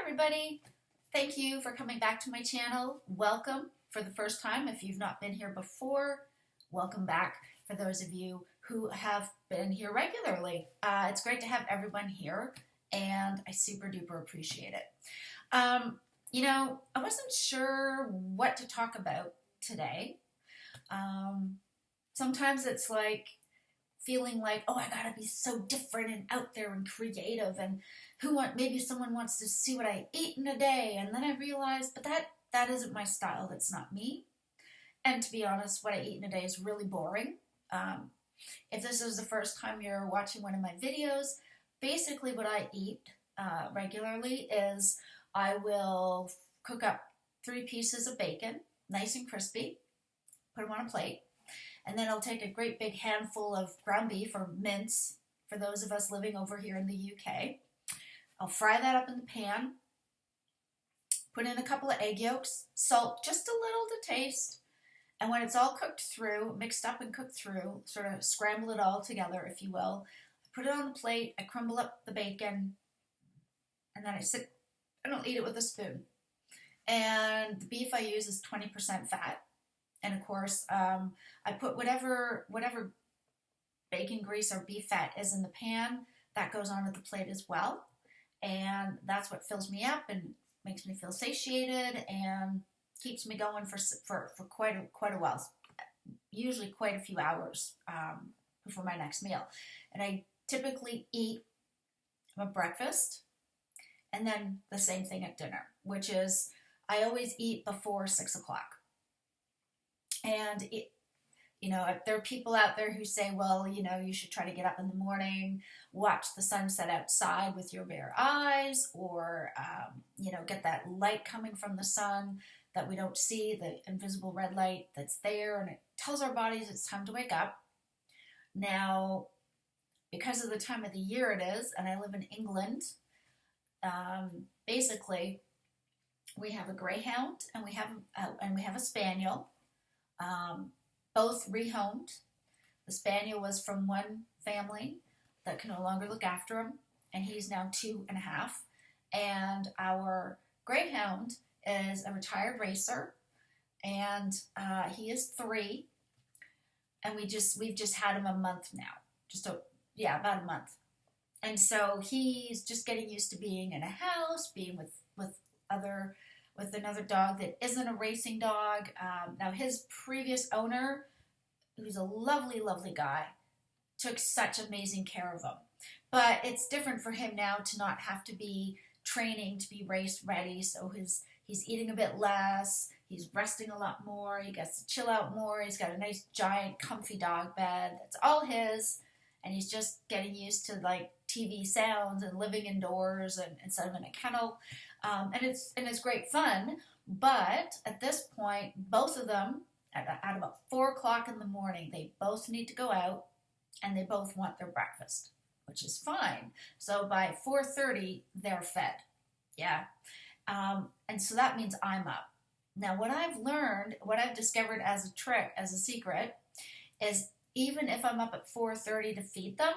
everybody. Thank you for coming back to my channel. Welcome for the first time. If you've not been here before, welcome back for those of you who have been here regularly. It's great to have everyone here and I super duper appreciate it. I wasn't sure what to talk about today. Sometimes it's like feeling like, oh, I gotta be so different and out there and creative, and maybe someone wants to see what I ate in a day, and then I realized, but that isn't my style. That's not me. And to be honest, what I eat in a day is really boring. If this is the first time you're watching one of my videos, basically what I eat regularly is I will cook up 3 pieces of bacon, nice and crispy, put them on a plate. And then I'll take a great big handful of ground beef or mince for those of us living over here in the UK. I'll fry that up in the pan, put in a couple of egg yolks, salt just a little to taste, and when it's all cooked through, mixed up and cooked through, sort of scramble it all together, if you will, I put it on the plate, I crumble up the bacon, and then I sit and I'll eat it with a spoon. And the beef I use is 20% fat. And of course, I put whatever bacon grease or beef fat is in the pan, that goes onto the plate as well. And that's what fills me up and makes me feel satiated and keeps me going for quite a while, usually quite a few hours before my next meal. And I typically eat my breakfast and then the same thing at dinner, which is I always eat before 6 o'clock. And, there are people out there who say, well, you should try to get up in the morning, watch the sunset outside with your bare eyes, or, get that light coming from the sun that we don't see, the invisible red light that's there, and it tells our bodies it's time to wake up. Now, because of the time of the year it is, and I live in England, basically, we have a greyhound and we have a spaniel. Both rehomed. The spaniel was from one family that can no longer look after him, and he's now 2.5. And our greyhound is a retired racer, and he is 3. And we've just had him a month now, about a month. And so he's just getting used to being in a house, being with another dog that isn't a racing dog. Now his previous owner, who's a lovely, lovely guy, took such amazing care of him. But it's different for him now to not have to be training to be race ready. So he's eating a bit less. He's resting a lot more. He gets to chill out more. He's got a nice, giant, comfy dog bed. That's all his. And he's just getting used to like TV sounds and living indoors and instead of in a kennel. And it's great fun, but at this point, both of them, at about 4 o'clock in the morning, they both need to go out, and they both want their breakfast, which is fine. So by 4:30, they're fed, yeah. And so that means I'm up. Now, what I've discovered as a trick, as a secret, is even if I'm up at 4:30 to feed them,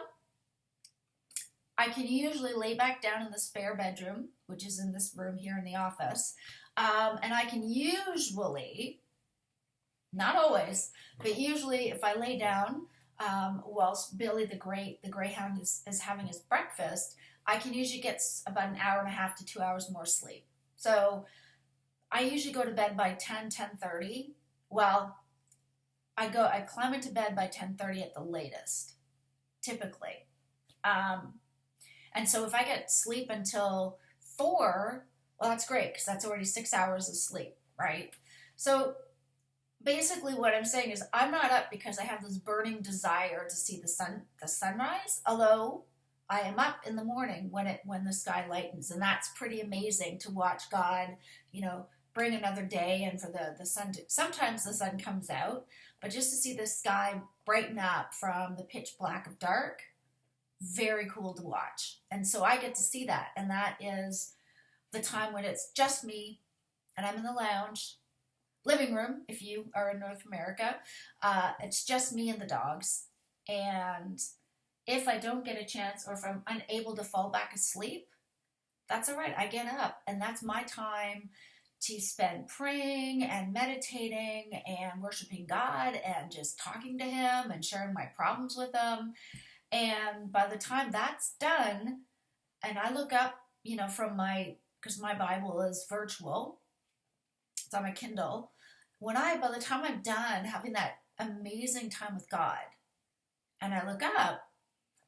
I can usually lay back down in the spare bedroom, which is in this room here in the office, and I can usually, not always, but usually if I lay down whilst Billy the greyhound is having his breakfast, I can usually get about an hour and a half to 2 hours more sleep. So I usually go to bed by 10:30. Well, I climb into bed by 10:30 at the latest, typically. And so if I get sleep until 4, well, that's great because that's already 6 hours of sleep, right? So basically what I'm saying is I'm not up because I have this burning desire to see the sunrise, although I am up in the morning when the sky lightens, and that's pretty amazing to watch God, bring another day and for the sun to, sometimes the sun comes out, but just to see the sky brighten up from the pitch black of dark, very cool to watch. And so I get to see that, and that is the time when it's just me and I'm in the lounge, living room if you are in North America. It's just me and the dogs, and if I don't get a chance or if I'm unable to fall back asleep, That's all right. I get up, and that's my time to spend praying and meditating and worshiping God and just talking to Him and sharing my problems with Him. And by the time that's done, and I look up, from because my Bible is virtual, it's on my Kindle. By the time I'm done having that amazing time with God, and I look up,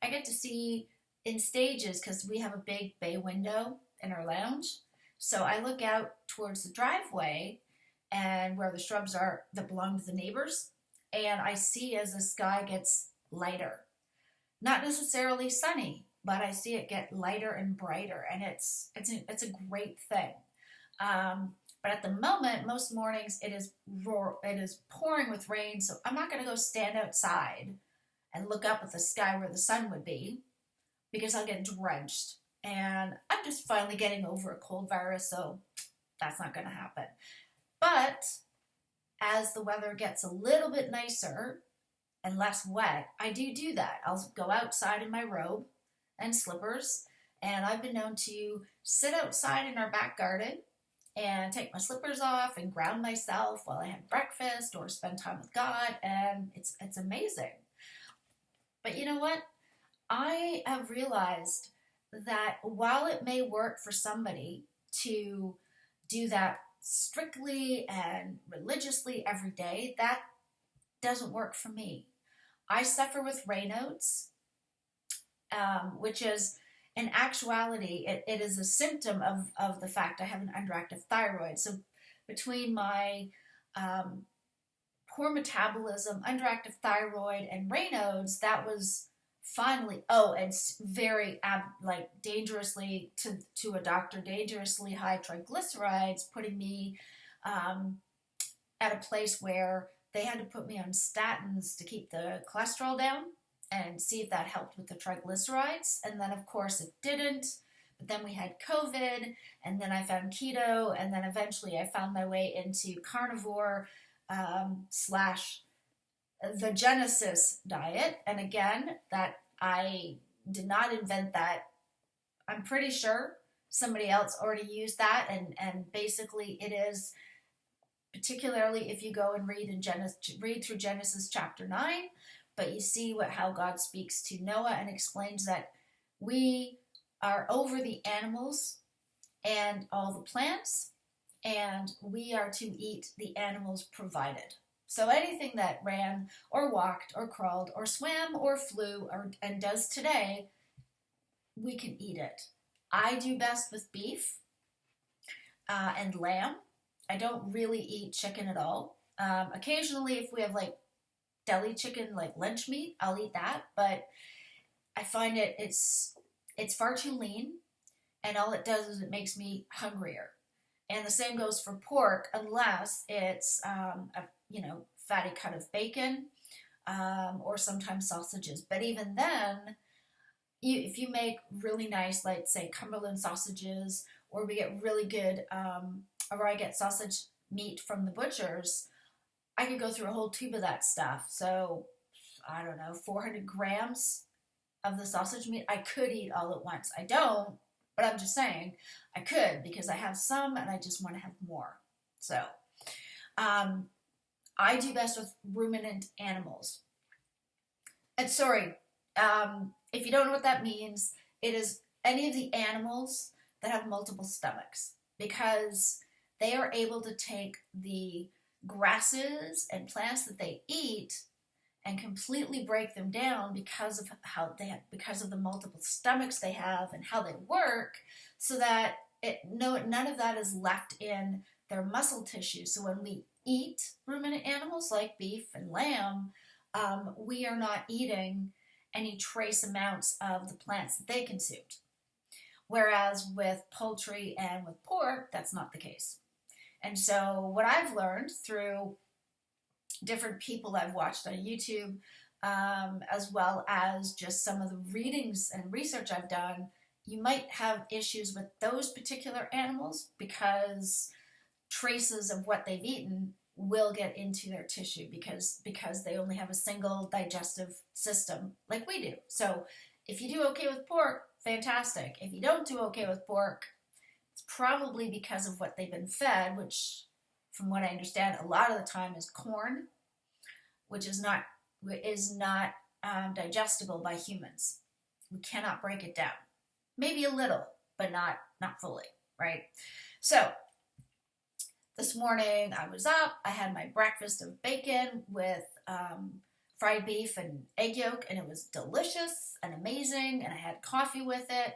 I get to see in stages because we have a big bay window in our lounge. So I look out towards the driveway and where the shrubs are that belong to the neighbors, and I see as the sky gets lighter. Not necessarily sunny, but I see it get lighter and brighter, and it's a great thing. But at the moment, most mornings it is pouring with rain, so I'm not going to go stand outside and look up at the sky where the sun would be because I'll get drenched. And I'm just finally getting over a cold virus, so that's not going to happen. But as the weather gets a little bit nicer and less wet, I do that. I'll go outside in my robe and slippers, and I've been known to sit outside in our back garden and take my slippers off and ground myself while I have breakfast or spend time with God, and it's amazing. But you know what? I have realized that while it may work for somebody to do that strictly and religiously every day, that doesn't work for me. I suffer with Raynaud's, which is, in actuality, it is a symptom of the fact I have an underactive thyroid. So between my poor metabolism, underactive thyroid, and Raynaud's, that was finally, and very, dangerously, to a doctor, dangerously high triglycerides, putting me at a place where they had to put me on statins to keep the cholesterol down and see if that helped with the triglycerides. And then, of course, it didn't. But then we had COVID, and then I found keto, and then eventually I found my way into carnivore slash the Genesis diet. And again, that I did not invent that. I'm pretty sure somebody else already used that, and basically it is, particularly if you go and read through Genesis chapter 9, but you see how God speaks to Noah and explains that we are over the animals and all the plants, and we are to eat the animals provided. So anything that ran or walked or crawled or swam or flew and does today, we can eat it. I do best with beef and lamb. I don't really eat chicken at all. Occasionally, if we have deli chicken, like lunch meat, I'll eat that. But I find it's far too lean, and all it does is it makes me hungrier. And the same goes for pork, unless it's fatty cut of bacon, or sometimes sausages. But even then, if you make really nice, say Cumberland sausages, or we get really good, or I get sausage meat from the butchers, I could go through a whole tube of that stuff. So, I don't know, 400 grams of the sausage meat I could eat all at once. I don't, but I'm just saying I could, because I have some and I just want to have more. So, I do best with ruminant animals. And sorry, if you don't know what that means, it is any of the animals that have multiple stomachs, because they are able to take the grasses and plants that they eat and completely break them down because of the multiple stomachs they have and how they work, so that none of that is left in their muscle tissue. So when we eat ruminant animals like beef and lamb, we are not eating any trace amounts of the plants that they consumed. Whereas with poultry and with pork, that's not the case. And so what I've learned through different people I've watched on YouTube, as well as just some of the readings and research I've done, you might have issues with those particular animals because traces of what they've eaten will get into their tissue because they only have a single digestive system like we do. So if you do okay with pork, fantastic. If you don't do okay with pork, it's probably because of what they've been fed, which, from what I understand, a lot of the time is corn, which is not digestible by humans. We cannot break it down. Maybe a little, but not fully, right? So this morning I was up. I had my breakfast of bacon with fried beef and egg yolk, and it was delicious and amazing. And I had coffee with it.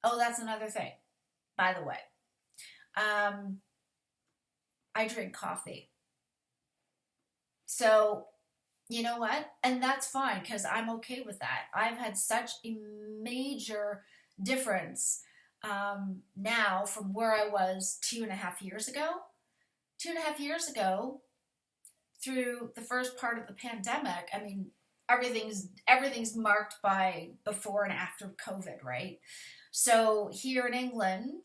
Oh, that's another thing, by the way. I drink coffee. So, you know what? And that's fine because I'm okay with that. I've had such a major difference now from where I was 2.5 years ago. 2.5 years ago, through the first part of the pandemic, I mean, everything's marked by before and after COVID, right? So here in England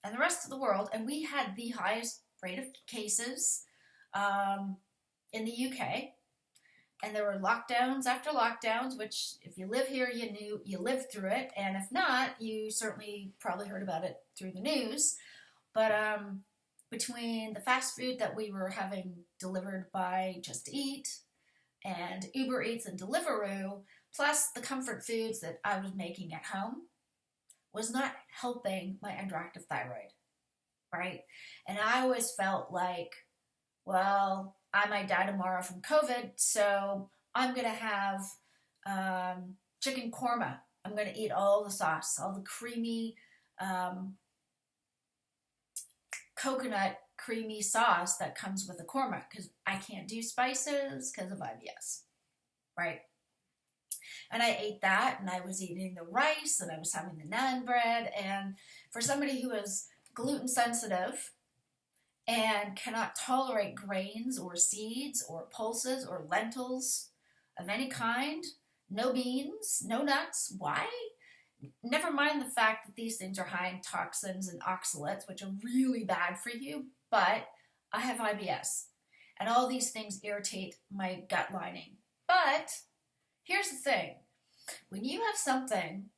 and the rest of the world, and we had the highest rate of cases in the UK, and there were lockdowns after lockdowns, which if you live here, you lived through it, and if not, you certainly probably heard about it through the news. But between the fast food that we were having delivered by Just Eat and Uber Eats and Deliveroo, plus the comfort foods that I was making at home, was not helping my underactive thyroid, right? And I always felt like, well, I might die tomorrow from COVID, so I'm going to have chicken korma. I'm going to eat all the sauce, all the creamy coconut creamy sauce that comes with the korma, because I can't do spices because of IBS, right? And I ate that, and I was eating the rice, and I was having the naan bread, and for somebody who is gluten sensitive and cannot tolerate grains or seeds or pulses or lentils of any kind, no beans, no nuts. Why? Never mind the fact that these things are high in toxins and oxalates, which are really bad for you, but I have IBS, and all these things irritate my gut lining. But here's the thing. When you have something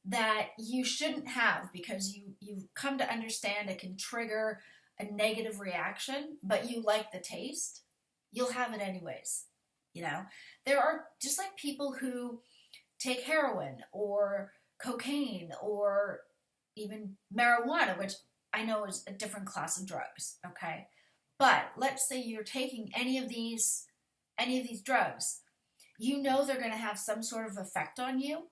that you shouldn't have because you've come to understand it can trigger a negative reaction, but you like the taste, you'll have it anyways. You know, there are just like people who take heroin or cocaine or even marijuana, which I know is a different class of drugs, okay? But let's say you're taking any of these drugs, you know they're going to have some sort of effect on you,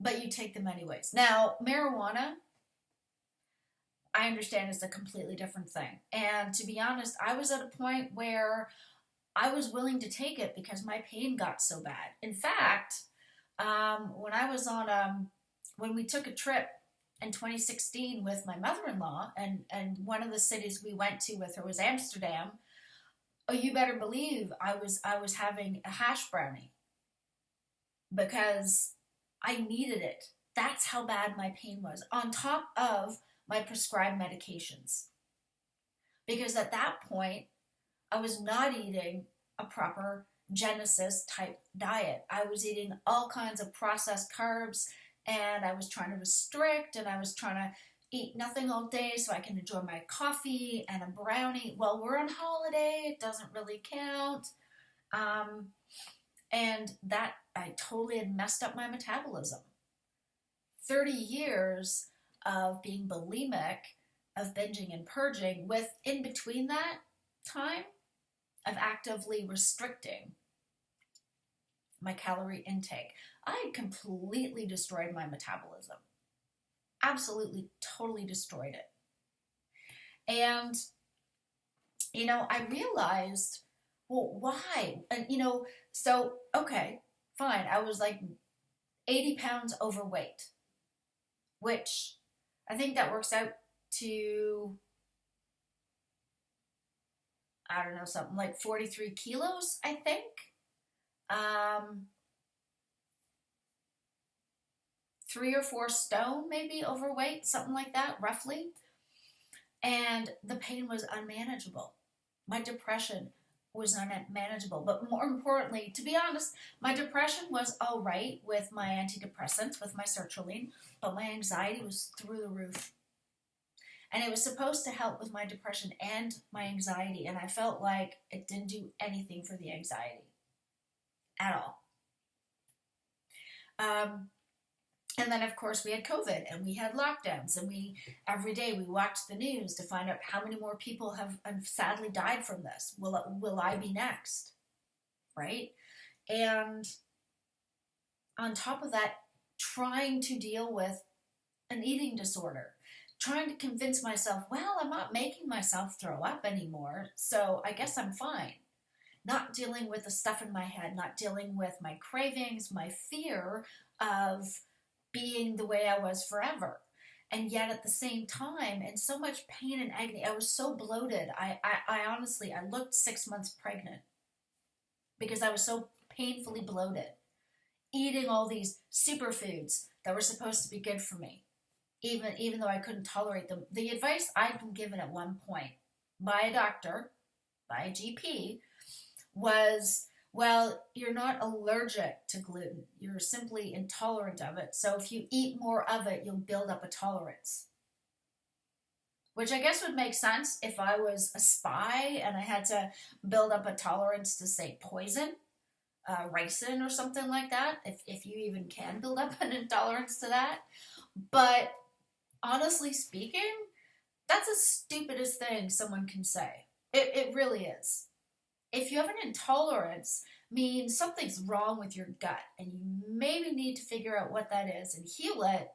but you take them anyways. Now, marijuana, I understand, is a completely different thing. And to be honest, I was at a point where I was willing to take it because my pain got so bad. In fact, when we took a trip in 2016 with my mother-in-law, and one of the cities we went to with her was Amsterdam, oh, you better believe I was having a hash brownie because I needed it. That's how bad my pain was, on top of my prescribed medications. Because at that point, I was not eating a proper Genesis type diet. I was eating all kinds of processed carbs, and I was trying to restrict, and I was trying to eat nothing all day so I can enjoy my coffee and a brownie. Well, we're on holiday, it doesn't really count. And that, I totally had messed up my metabolism. 30 years of being bulimic, of binging and purging, with in between that time of actively restricting my calorie intake. I completely destroyed my metabolism. Absolutely, totally destroyed it. And, I realized, well, why? And, so, okay, fine. I was like 80 pounds overweight, which I think that works out to, I don't know, something like 43 kilos, I think. 3 or 4 stone, maybe, overweight, something like that, roughly. And the pain was unmanageable. My depression was unmanageable. But more importantly, to be honest, my depression was all right with my antidepressants, with my sertraline, but my anxiety was through the roof. And it was supposed to help with my depression and my anxiety, and I felt like it didn't do anything for the anxiety at all. And then, of course, we had COVID, and we had lockdowns, and every day we watched the news to find out how many more people have sadly died from this. Will I be next? Right? And on top of that, trying to deal with an eating disorder, trying to convince myself, well, I'm not making myself throw up anymore, so I guess I'm fine. Not dealing with the stuff in my head, not dealing with my cravings, my fear of being the way I was forever. And yet at the same time, in so much pain and agony, I was so bloated. I honestly, I looked 6 months pregnant because I was so painfully bloated, eating all these superfoods that were supposed to be good for me, even though I couldn't tolerate them. The advice I'd been given at one point by a doctor, by a GP, was, well, you're not allergic to gluten. You're simply intolerant of it. So if you eat more of it, you'll build up a tolerance. Which I guess would make sense if I was a spy and I had to build up a tolerance to, say, poison, ricin or something like that, if you even can build up an intolerance to that. But honestly speaking, that's the stupidest thing someone can say. It really is. If you have an intolerance, means something's wrong with your gut, and you maybe need to figure out what that is and heal it,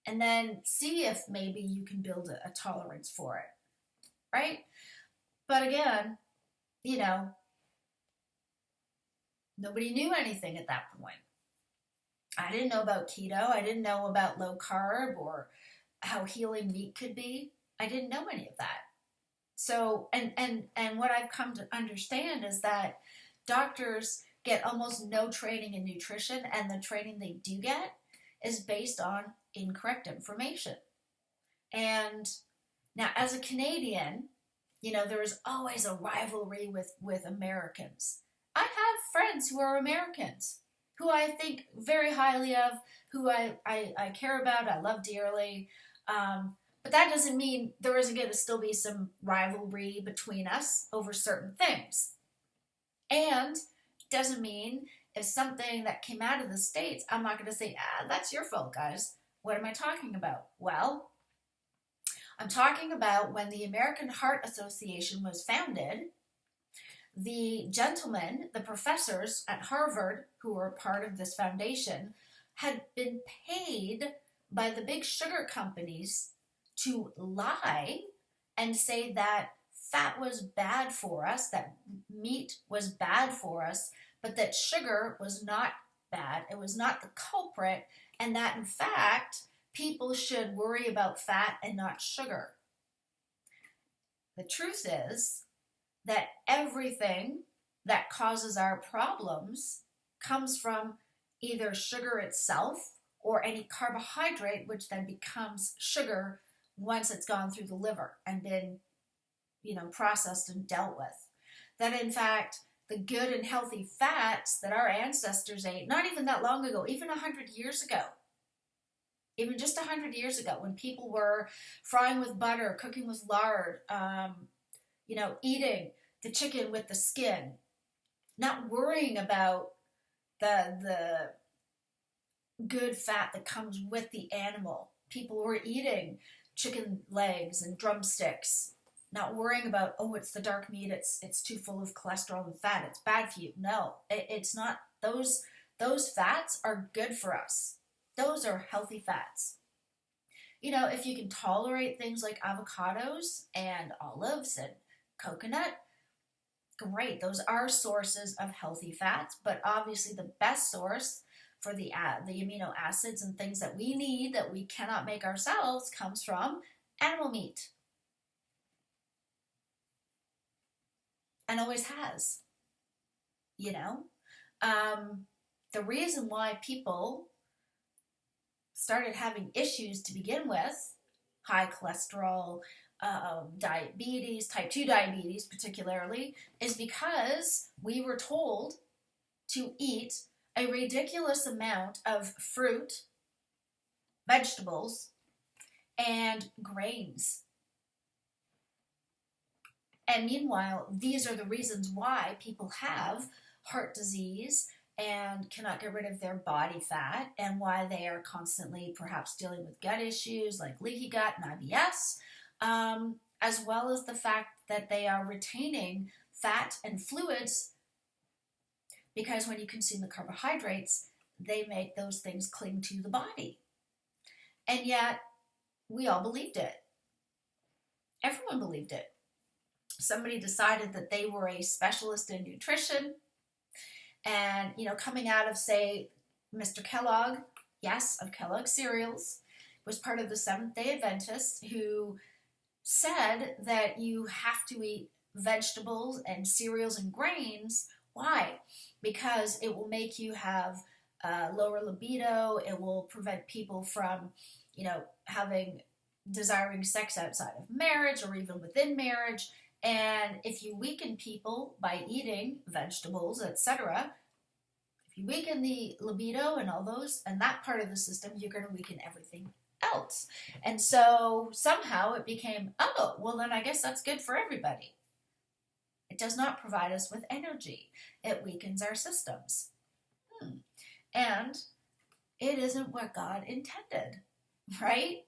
and then see if maybe you can build a tolerance for it, right? But again, nobody knew anything at that point. I didn't know about keto. I didn't know about low carb or how healing meat could be. I didn't know any of that. So, and what I've come to understand is that doctors get almost no training in nutrition, and the training they do get is based on incorrect information. And now, as a Canadian, there is always a rivalry with Americans. I have friends who are Americans, who I think very highly of, who I care about, I love dearly. But that doesn't mean there isn't going to still be some rivalry between us over certain things. And doesn't mean if something that came out of the States, I'm not going to say, that's your fault, guys. What am I talking about? Well, I'm talking about when the American Heart Association was founded, the gentlemen, the professors at Harvard who were part of this foundation, had been paid by the big sugar companies to lie and say that fat was bad for us, that meat was bad for us, but that sugar was not bad. It was not the culprit, and that in fact, people should worry about fat and not sugar. The truth is that everything that causes our problems comes from either sugar itself or any carbohydrate, which then becomes sugar once it's gone through the liver and been, processed and dealt with. That in fact, the good and healthy fats that our ancestors ate, not even that long ago, even 100 years ago, even just 100 years ago, when people were frying with butter, cooking with lard, eating the chicken with the skin, not worrying about the good fat that comes with the animal. People were eating chicken legs and drumsticks, not worrying about, it's the dark meat, it's too full of cholesterol and fat, it's bad for you. No, it's not. Those fats are good for us. Those are healthy fats. If you can tolerate things like avocados and olives and coconut, great. Those are sources of healthy fats, but obviously the best source for the amino acids and things that we need that we cannot make ourselves comes from animal meat. And always has. The reason why people started having issues to begin with, high cholesterol, diabetes, type 2 diabetes particularly, is because we were told to eat a ridiculous amount of fruit, vegetables, and grains. And meanwhile, these are the reasons why people have heart disease and cannot get rid of their body fat, and why they are constantly perhaps dealing with gut issues like leaky gut and IBS, as well as the fact that they are retaining fat and fluids, because when you consume the carbohydrates, they make those things cling to the body. And yet, we all believed it. Everyone believed it. Somebody decided that they were a specialist in nutrition, and, coming out of, say, Mr. Kellogg, yes, of Kellogg cereals, was part of the Seventh-day Adventists, who said that you have to eat vegetables and cereals and grains. Why? Because it will make you have lower libido. It will prevent people from, desiring sex outside of marriage or even within marriage. And if you weaken people by eating vegetables, etc., if you weaken the libido and all those, and that part of the system, you're going to weaken everything else. And so somehow it became, oh, well then I guess that's good for everybody. It does not provide us with energy. It weakens our systems. And it isn't what God intended, right?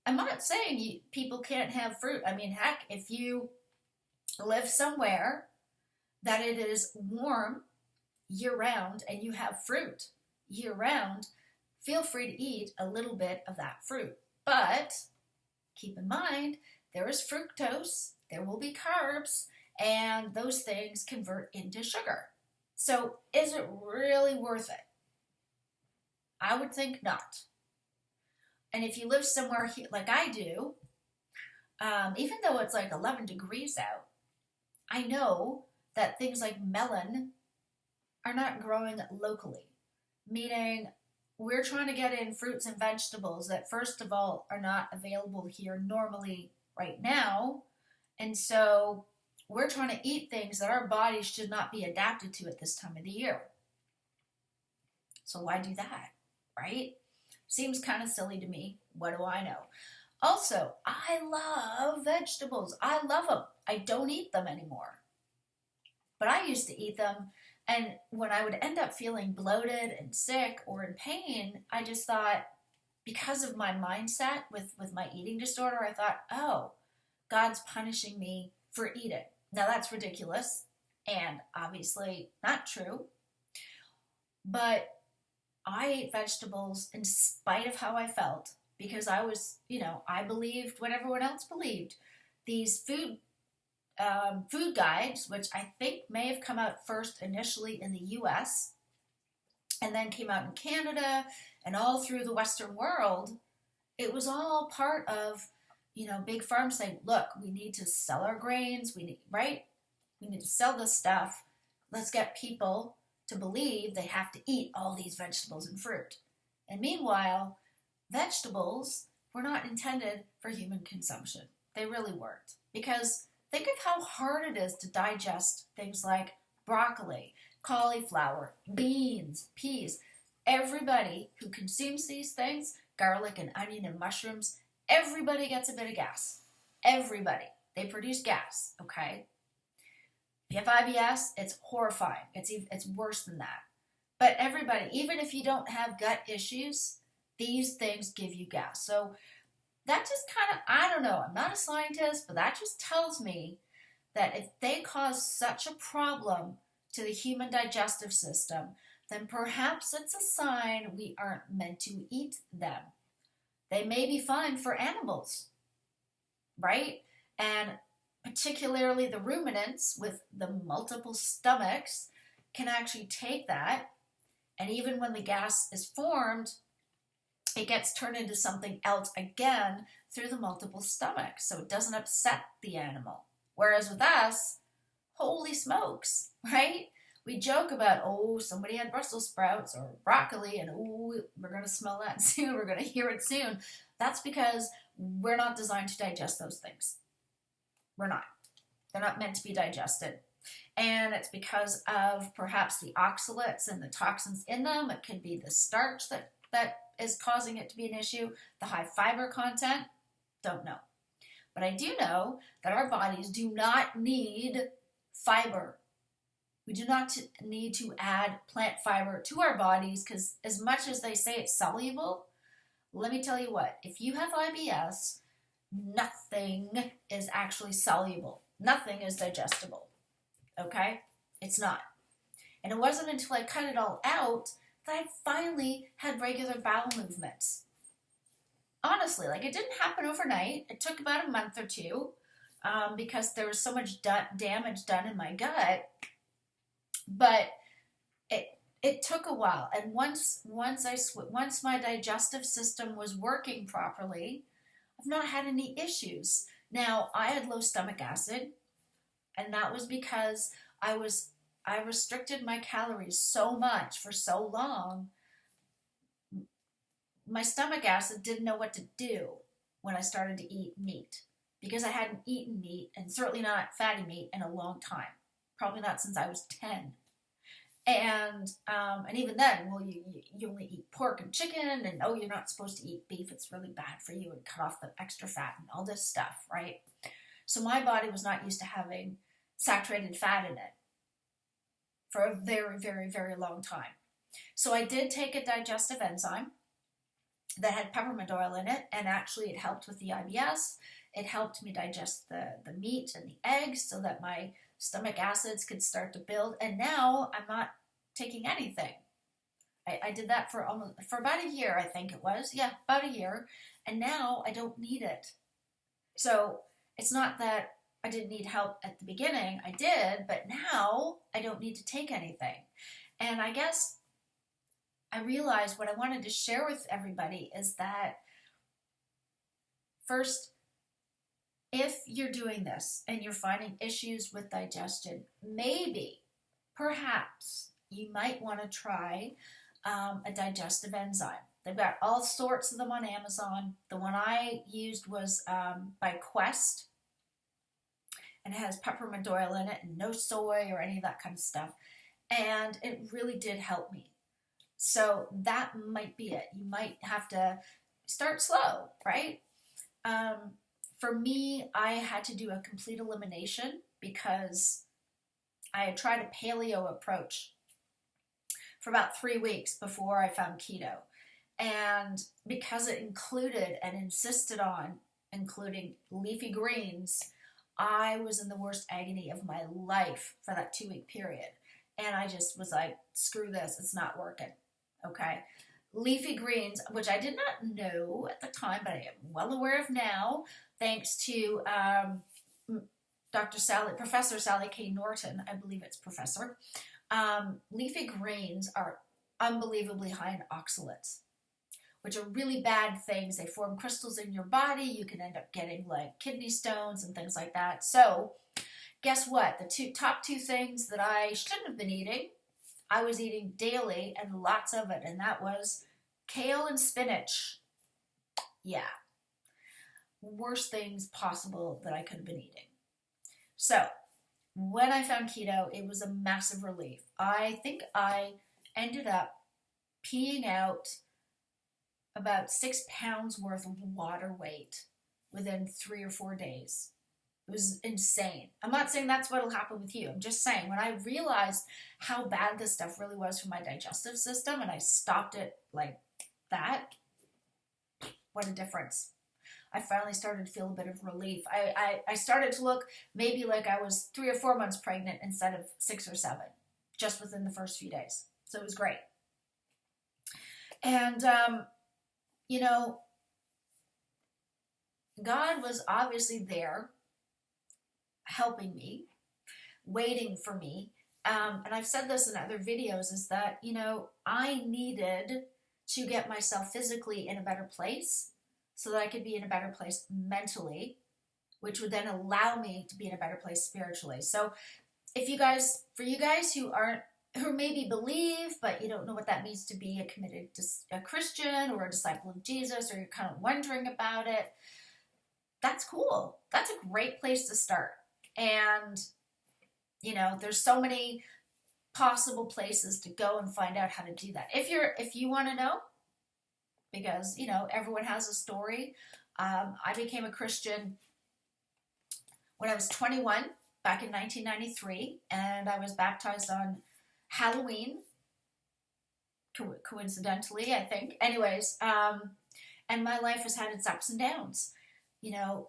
I'm not saying people can't have fruit. I mean, heck, if you live somewhere that it is warm year-round and you have fruit year-round, feel free to eat a little bit of that fruit. But keep in mind, there is fructose, there will be carbs, and those things convert into sugar. So is it really worth it? I would think not. And if you live somewhere like I do, even though it's like 11 degrees out, I know that things like melon are not growing locally. Meaning, we're trying to get in fruits and vegetables that, first of all, are not available here normally right now. And so we're trying to eat things that our bodies should not be adapted to at this time of the year. So why do that, right? Seems kind of silly to me. What do I know? Also, I love vegetables. I love them. I don't eat them anymore. But I used to eat them, and when I would end up feeling bloated and sick or in pain, I just thought, because of my mindset with my eating disorder, I thought, oh, God's punishing me for eating. Now that's ridiculous and obviously not true. But I ate vegetables in spite of how I felt, because I was, I believed what everyone else believed. These food guides, which I think may have come out first initially in the U.S. and then came out in Canada and all through the Western world, it was all part of, big farms saying, look, we need to sell our grains, we need to sell this stuff. Let's get people to believe they have to eat all these vegetables and fruit. And meanwhile, vegetables were not intended for human consumption. They really weren't. Because think of how hard it is to digest things like broccoli, cauliflower, beans, peas. Everybody who consumes these things, garlic and onion and mushrooms, everybody gets a bit of gas. Everybody. They produce gas, okay? If you have IBS, it's horrifying. It's worse than that. But everybody, even if you don't have gut issues, these things give you gas. So that just kind of, I don't know, I'm not a scientist, but that just tells me that if they cause such a problem to the human digestive system, then perhaps it's a sign we aren't meant to eat them. They may be fine for animals, right? And particularly the ruminants with the multiple stomachs can actually take that, and even when the gas is formed, it gets turned into something else again through the multiple stomachs, so it doesn't upset the animal. Whereas with us, holy smokes, right? We joke about, oh, somebody had Brussels sprouts or broccoli, and oh, we're going to smell that soon, we're going to hear it soon. That's because we're not designed to digest those things. We're not. They're not meant to be digested. And it's because of perhaps the oxalates and the toxins in them. It could be the starch that is causing it to be an issue, the high fiber content. Don't know. But I do know that our bodies do not need fiber. We do not need to add plant fiber to our bodies, because as much as they say it's soluble, let me tell you what, if you have IBS, nothing is actually soluble. Nothing is digestible. Okay? It's not. And it wasn't until I cut it all out that I finally had regular bowel movements. Honestly, like, it didn't happen overnight. It took about a month or two because there was so much damage done in my gut. But it took a while. And once my digestive system was working properly, I've not had any issues. Now, I had low stomach acid, and that was because I restricted my calories so much for so long. My stomach acid didn't know what to do when I started to eat meat, because I hadn't eaten meat, and certainly not fatty meat, in a long time. Probably not since I was 10. And even then, well, you only eat pork and chicken, and oh, you're not supposed to eat beef, it's really bad for you, and cut off the extra fat and all this stuff, right? So my body was not used to having saturated fat in it for a very, very, very long time. So I did take a digestive enzyme that had peppermint oil in it, and actually it helped with the IBS. It helped me digest the meat and the eggs so that my stomach acids could start to build, and now I'm not taking anything. I did that for about a year, I think it was. Yeah, about a year, and now I don't need it. So it's not that I didn't need help at the beginning. I did, but now I don't need to take anything. And I guess I realized what I wanted to share with everybody is that, first, if you're doing this and you're finding issues with digestion, maybe, perhaps, you might want to try a digestive enzyme. They've got all sorts of them on Amazon. The one I used was by Quest, and it has peppermint oil in it and no soy or any of that kind of stuff. And it really did help me. So that might be it. You might have to start slow, right? For me, I had to do a complete elimination because I had tried a paleo approach for about 3 weeks before I found keto. And because it included and insisted on including leafy greens, I was in the worst agony of my life for that 2-week period. And I just was like, screw this, it's not working. Okay? Leafy greens, which I did not know at the time, but I am well aware of now, thanks to Professor Sally K. Norton, I believe it's Professor. Leafy greens are unbelievably high in oxalates, which are really bad things. They form crystals in your body. You can end up getting like kidney stones and things like that. So guess what? The top two things that I shouldn't have been eating, I was eating daily and lots of it, and that was kale and spinach. Yeah. Worst things possible that I could have been eating. So when I found keto, it was a massive relief. I think I ended up peeing out about 6 pounds worth of water weight within 3 or 4 days. It was insane. I'm not saying that's what will happen with you. I'm just saying, when I realized how bad this stuff really was for my digestive system and I stopped it like that, what a difference. I finally started to feel a bit of relief. I started to look maybe like I was 3 or 4 months pregnant instead of 6 or 7, just within the first few days. So it was great. And, you know, God was obviously there, helping me, waiting for me. And I've said this in other videos, is that, you know, I needed to get myself physically in a better place so that I could be in a better place mentally, which would then allow me to be in a better place spiritually. So for you guys who aren't who maybe believe, but you don't know what that means to be a Christian or a disciple of Jesus, or you're kind of wondering about it, that's cool. That's a great place to start. And, there's so many possible places to go and find out how to do that. If you want to know, because, everyone has a story. I became a Christian when I was 21 back in 1993, and I was baptized on Halloween, coincidentally, I think. Anyways, and my life has had its ups and downs.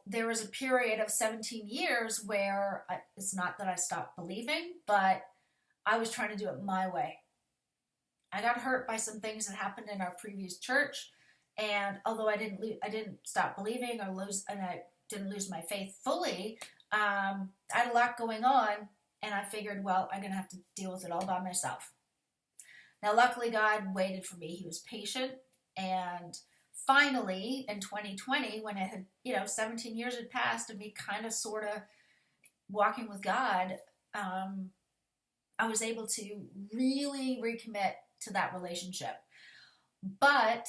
There was a period of 17 years where it's not that I stopped believing, but I was trying to do it my way. I got hurt by some things that happened in our previous church, and although I didn't stop believing and I didn't lose my faith fully, I had a lot going on, and I figured, well, I'm going to have to deal with it all by myself. Now, luckily, God waited for me. He was patient, and finally, in 2020, when it had, 17 years had passed of me kind of, sort of walking with God, I was able to really recommit to that relationship. But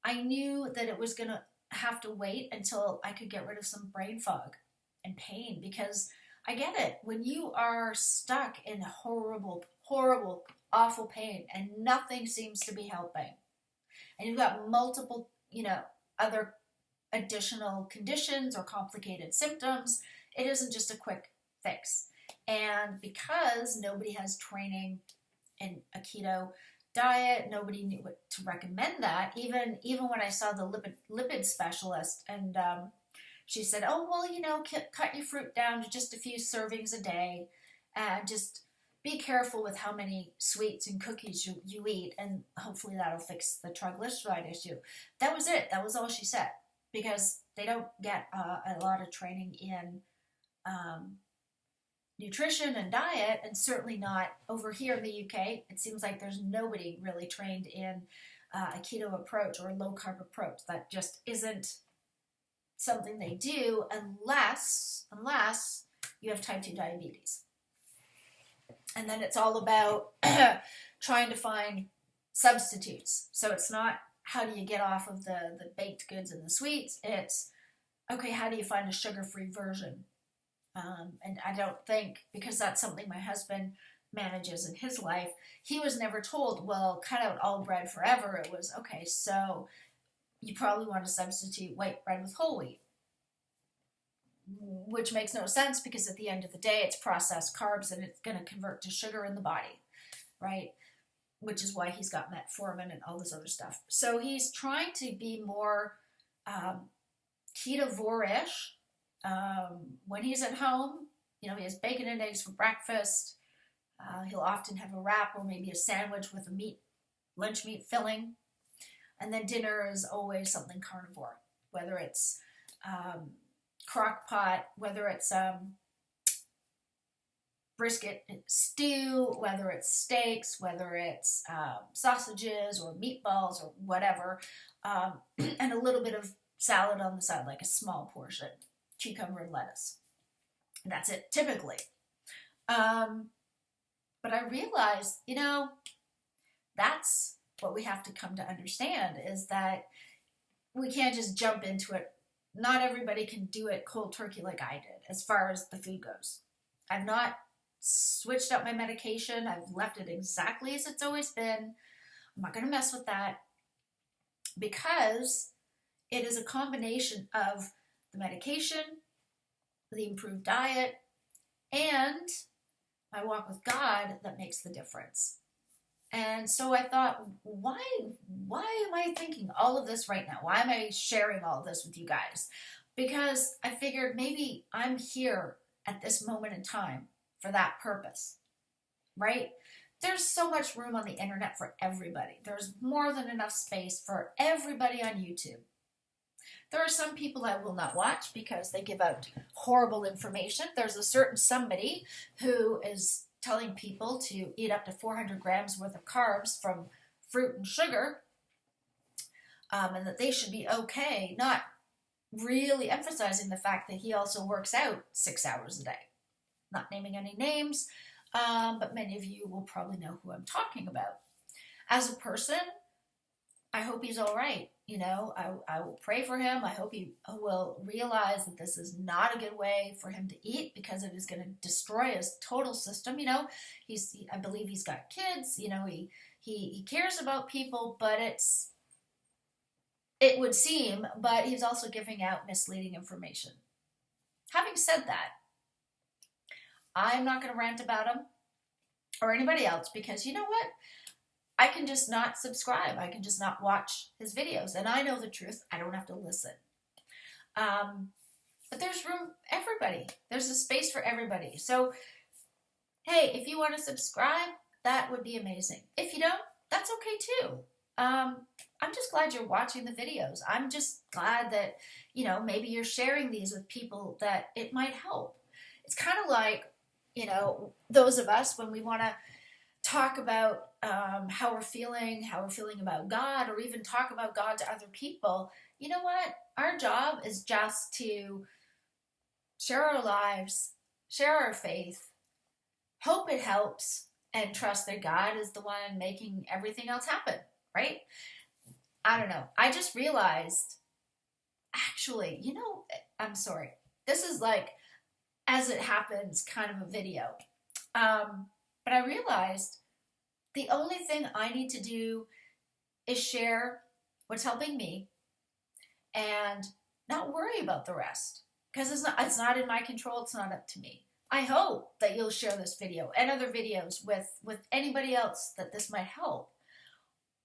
I knew that it was going to have to wait until I could get rid of some brain fog and pain, because I get it. When you are stuck in horrible, horrible, awful pain and nothing seems to be helping, and you've got multiple, other additional conditions or complicated symptoms, it isn't just a quick fix. And because nobody has training in a keto diet, nobody knew what to recommend that. Even when I saw the lipid specialist, and she said, oh, well, cut your fruit down to just a few servings a day, and just be careful with how many sweets and cookies you eat, and hopefully that'll fix the triglyceride issue. That was it. That was all she said, because they don't get a lot of training in nutrition and diet, and certainly not over here in the UK. It seems like there's nobody really trained in a keto approach or a low-carb approach. That just isn't something they do unless you have type 2 diabetes. And then it's all about trying to find substitutes. So it's not how do you get off of the baked goods and the sweets. It's, okay, how do you find a sugar-free version? And I don't think, because that's something my husband manages in his life, he was never told, well, cut out all bread forever. It was, okay, so you probably want to substitute white bread with whole wheat, which makes no sense, because at the end of the day, it's processed carbs and it's going to convert to sugar in the body, right? Which is why he's got metformin and all this other stuff. So he's trying to be more ketovore-ish. When he's at home, he has bacon and eggs for breakfast. He'll often have a wrap or maybe a sandwich with a lunch meat filling. And then dinner is always something carnivore, whether it's crock pot, whether it's brisket stew, whether it's steaks, whether it's sausages or meatballs or whatever, and a little bit of salad on the side, like a small portion, cucumber and lettuce. And that's it, typically. But I realized, that's what we have to come to understand, is that we can't just jump into it. Not everybody can do it cold turkey like I did, as far as the food goes. I've not switched up my medication. I've left it exactly as it's always been. I'm not going to mess with that, because it is a combination of the medication, the improved diet, and my walk with God that makes the difference. And so I thought, why am I thinking all of this right now? Why am I sharing all of this with you guys? Because I figured maybe I'm here at this moment in time for that purpose, right? There's so much room on the internet for everybody. There's more than enough space for everybody on YouTube. There are some people I will not watch because they give out horrible information. There's a certain somebody who is telling people to eat up to 400 grams worth of carbs from fruit and sugar, and that they should be okay, not really emphasizing the fact that he also works out 6 hours a day. Not naming any names, but many of you will probably know who I'm talking about. As a person, I hope he's all right. You know, I will pray for him. I hope he will realize that this is not a good way for him to eat, because it is going to destroy his total system. You know, I believe he's got kids. You know, he cares about people, but it would seem, but he's also giving out misleading information. Having said that, I'm not going to rant about him or anybody else, because you know what? I can just not subscribe. I can just not watch his videos. And I know the truth. I don't have to listen. But there's room for everybody. There's a space for everybody. So, hey, if you want to subscribe, that would be amazing. If you don't, that's okay too. I'm just glad you're watching the videos. I'm just glad that, you know, maybe you're sharing these with people that it might help. It's kind of like, you know, those of us when we want to talk about how we're feeling about God, or even talk about God to other people. You know what? Our job is just to share our lives, share our faith, hope it helps, and trust that God is the one making everything else happen, right? I don't know. I just realized, actually, you know, I'm sorry. This is like, as it happens, kind of a video. But I realized the only thing I need to do is share what's helping me and not worry about the rest, because it's not in my control. It's not up to me. I hope that you'll share this video and other videos with anybody else that this might help.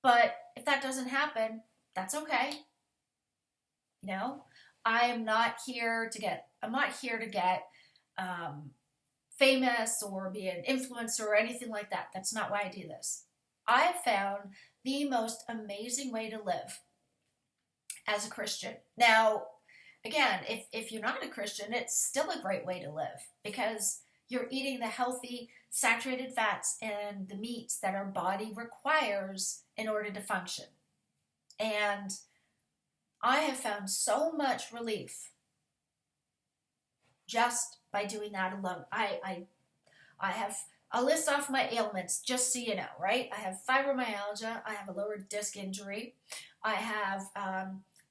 But if that doesn't happen, that's okay. You know, I'm not here to get famous or be an influencer or anything like that. That's not why I do this. I have found the most amazing way to live as a Christian. Now, again, if you're not a Christian, it's still a great way to live, because you're eating the healthy, saturated fats and the meats that our body requires in order to function. And I have found so much relief just by doing that alone. I'll list off my ailments just so you know, right? I have fibromyalgia. I have a lower disc injury. I have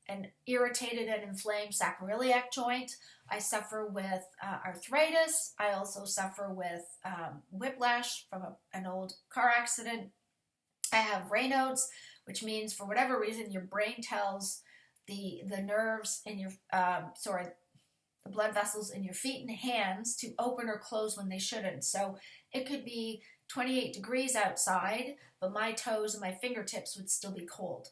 an irritated and inflamed sacroiliac joint. I suffer with arthritis. I also suffer with whiplash from an old car accident. I have Raynaud's, which means for whatever reason your brain tells the nerves in your the blood vessels in your feet and hands to open or close when they shouldn't. So it could be 28 degrees outside, but my toes and my fingertips would still be cold.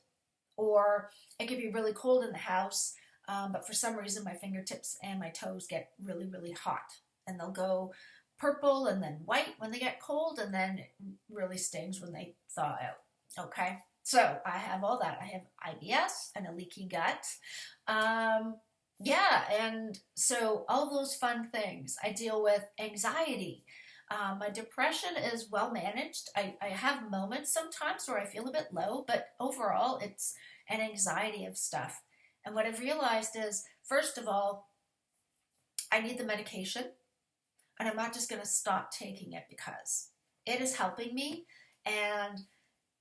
Or it could be really cold in the house, but for some reason my fingertips and my toes get really, really hot. And they'll go purple and then white when they get cold, and then it really stings when they thaw out. Okay? So I have all that. I have IBS and a leaky gut. Yeah, and so all those fun things. I deal with anxiety. My depression is well managed. I have moments sometimes where I feel a bit low, but overall it's an anxiety of stuff. And what I've realized is, first of all, I need the medication, and I'm not just going to stop taking it because it is helping me. And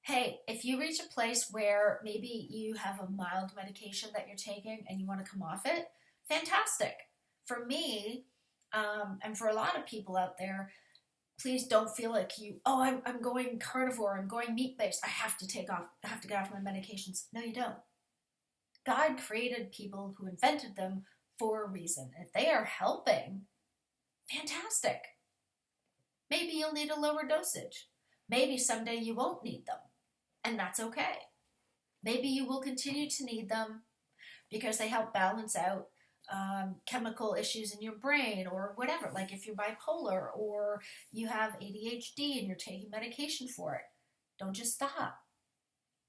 hey, if you reach a place where maybe you have a mild medication that you're taking and you want to come off it, fantastic. For me, and for a lot of people out there, please don't feel like I'm going carnivore, I'm going meat-based, I have to get off my medications. No, you don't. God created people who invented them for a reason. If they are helping, fantastic. Maybe you'll need a lower dosage. Maybe someday you won't need them. And that's okay. Maybe you will continue to need them because they help balance out chemical issues in your brain or whatever. Like if you're bipolar or you have ADHD and you're taking medication for it, don't just stop.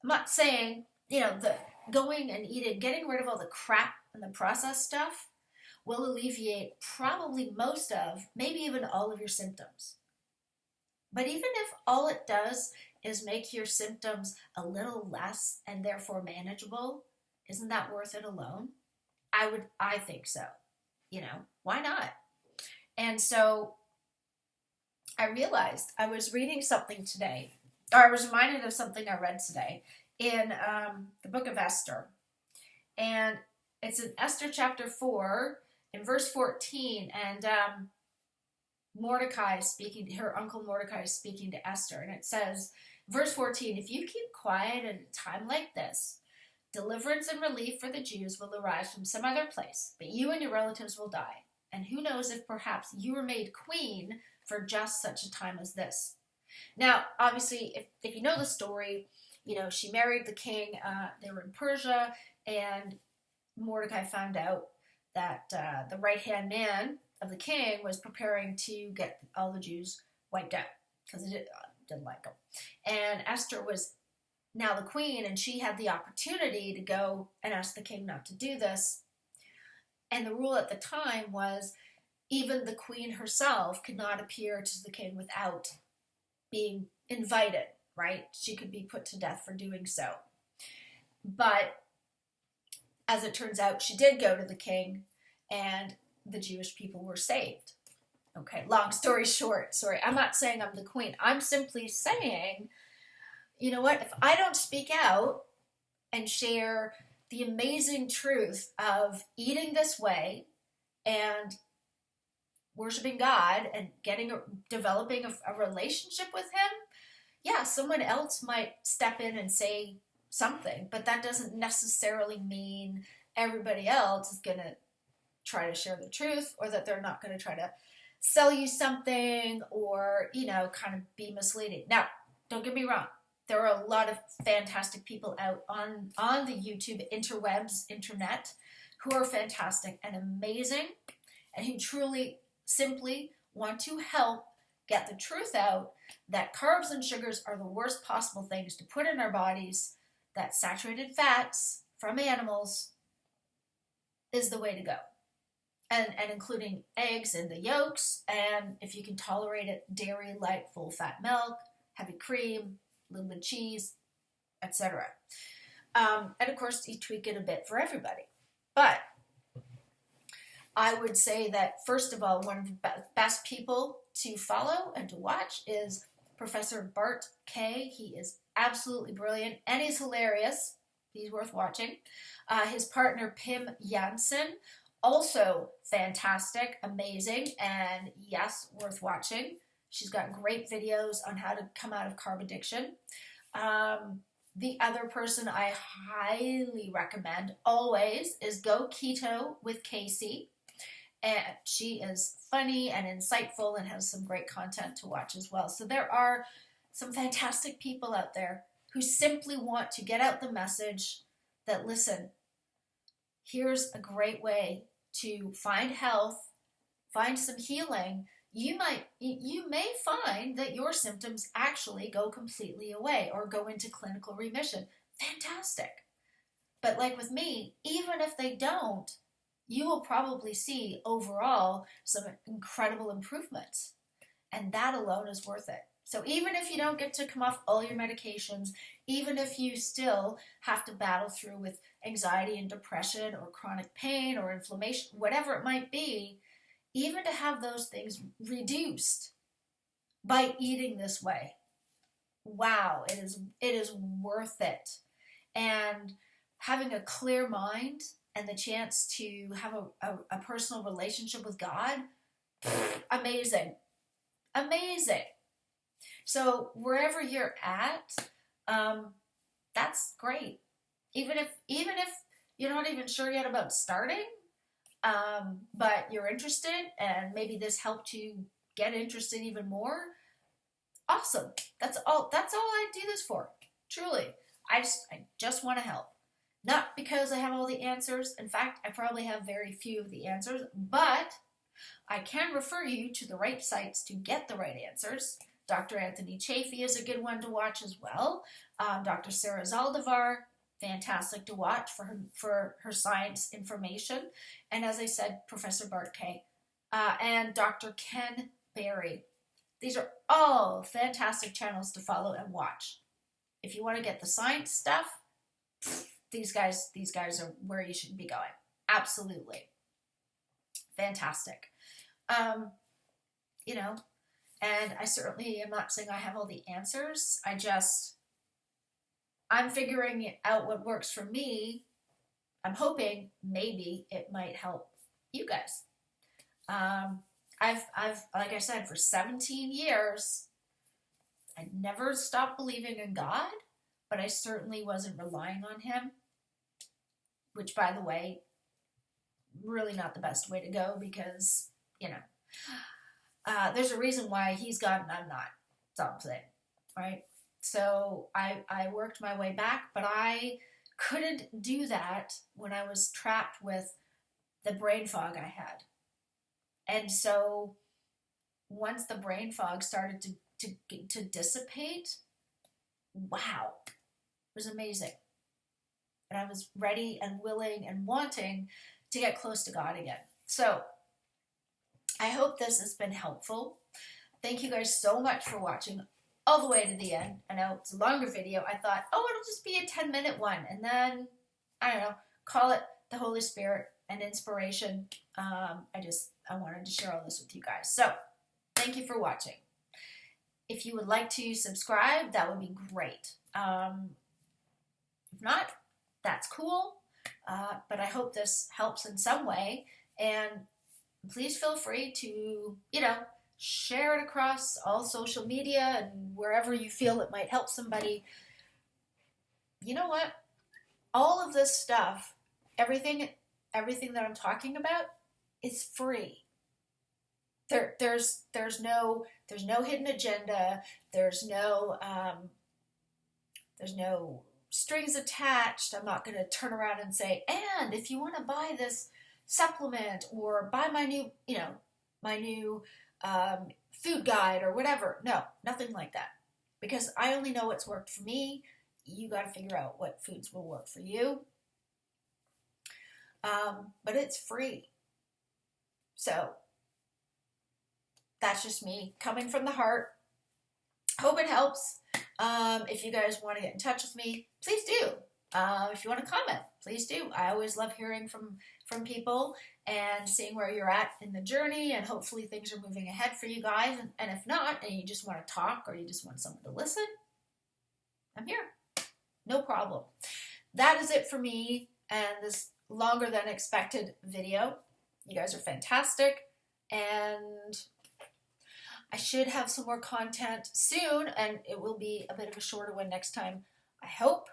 I'm not saying, the going and eating, getting rid of all the crap and the processed stuff will alleviate probably most of, maybe even all of your symptoms. But even if all it does is make your symptoms a little less and therefore manageable, isn't that worth it alone? I think so. Why not? And so I realized I was reading something today, or I was reminded of something I read today in the book of Esther. And it's in Esther chapter 4, in verse 14. And Mordecai is speaking, her uncle Mordecai is speaking to Esther. And it says, verse 14, if you keep quiet at a time like this, deliverance and relief for the Jews will arise from some other place, but you and your relatives will die. And who knows if perhaps you were made queen for just such a time as this. Now, obviously, if you know the story, you know, she married the king. They were in Persia, and Mordecai found out that the right-hand man of the king was preparing to get all the Jews wiped out because it didn't like them. And Esther was now the queen, and she had the opportunity to go and ask the king not to do this. And the rule at the time was even the queen herself could not appear to the king without being invited, right? She could be put to death for doing so. But as it turns out, she did go to the king, and the Jewish people were saved. Okay, long story short, sorry, I'm not saying I'm the queen. I'm simply saying, you know what, if I don't speak out and share the amazing truth of eating this way and worshiping God and developing a relationship with him, yeah, someone else might step in and say something, but that doesn't necessarily mean everybody else is going to try to share the truth, or that they're not going to try to sell you something or, you know, kind of be misleading. Now, don't get me wrong. There are a lot of fantastic people out on the YouTube internet, who are fantastic and amazing, and who truly simply want to help get the truth out that carbs and sugars are the worst possible things to put in our bodies, that saturated fats from animals is the way to go. And including eggs and the yolks, and if you can tolerate it, dairy, light, full-fat milk, heavy cream, a little bit of cheese, etc. And of course, you tweak it a bit for everybody. But I would say that, first of all, one of the best people to follow and to watch is Professor Bart K. He is absolutely brilliant, and he's hilarious. He's worth watching. His partner, Pim Jansen, also fantastic, amazing, and yes, worth watching. She's got great videos on how to come out of carb addiction. The other person I highly recommend always is Go Keto with Casey. And she is funny and insightful and has some great content to watch as well. So there are some fantastic people out there who simply want to get out the message that, listen, here's a great way to find health, find some healing. You may find that your symptoms actually go completely away or go into clinical remission. Fantastic. But like with me, even if they don't, you will probably see overall some incredible improvements. And that alone is worth it. So even if you don't get to come off all your medications, even if you still have to battle through with anxiety and depression or chronic pain or inflammation, whatever it might be, even to have those things reduced by eating this way, wow, it is worth it. And having a clear mind and the chance to have a personal relationship with God, amazing. Amazing. So wherever you're at, that's great. Even if you're not even sure yet about starting, but you're interested, and maybe this helped you get interested even more, awesome. That's all I do this for. Truly. I just want to help. Not because I have all the answers. In fact, I probably have very few of the answers, but I can refer you to the right sites to get the right answers. Dr. Anthony Chafee is a good one to watch as well. Dr. Sarah Zaldivar, fantastic to watch for her science information. And as I said, Professor Bart K. And Dr. Ken Berry. These are all fantastic channels to follow and watch. If you want to get the science stuff, these guys are where you should be going. Absolutely. Fantastic. And I certainly am not saying I have all the answers. I'm figuring out what works for me. I'm hoping maybe it might help you guys. Like I said, for 17 years, I never stopped believing in God, but I certainly wasn't relying on him, which, by the way, really not the best way to go because, there's a reason why he's God and I'm not. Something, right? So I worked my way back, but I couldn't do that when I was trapped with the brain fog I had. And so once the brain fog started to dissipate, wow, it was amazing. And I was ready and willing and wanting to get close to God again. So I hope this has been helpful. Thank you guys so much for watching all the way to the end. I know it's a longer video. I thought, oh, it'll just be a 10-minute one. And then, I don't know, call it the Holy Spirit and inspiration. I wanted to share all this with you guys. So thank you for watching. If you would like to subscribe, that would be great. If not, that's cool. But I hope this helps in some way. And please feel free to, share it across all social media and wherever you feel it might help somebody. You know what? All of this stuff, everything that I'm talking about is free. There's no hidden agenda. There's no strings attached. I'm not going to turn around and say, and if you want to buy this supplement or buy my new food guide or whatever. No, nothing like that. Because I only know what's worked for me. You got to figure out what foods will work for you. But it's free. So that's just me coming from the heart. Hope it helps. If you guys want to get in touch with me, please do. If you want to comment, please do. I always love hearing from people and seeing where you're at in the journey, and hopefully things are moving ahead for you guys. And if not, and you just want to talk or you just want someone to listen, I'm here. No problem. That is it for me and this longer than expected video. You guys are fantastic, and I should have some more content soon, and it will be a bit of a shorter one next time, I hope.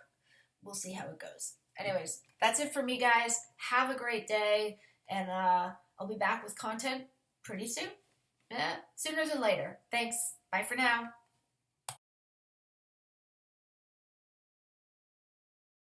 We'll see how it goes. Anyways, that's it for me, guys. Have a great day, and I'll be back with content pretty soon. Sooner than later. Thanks. Bye for now.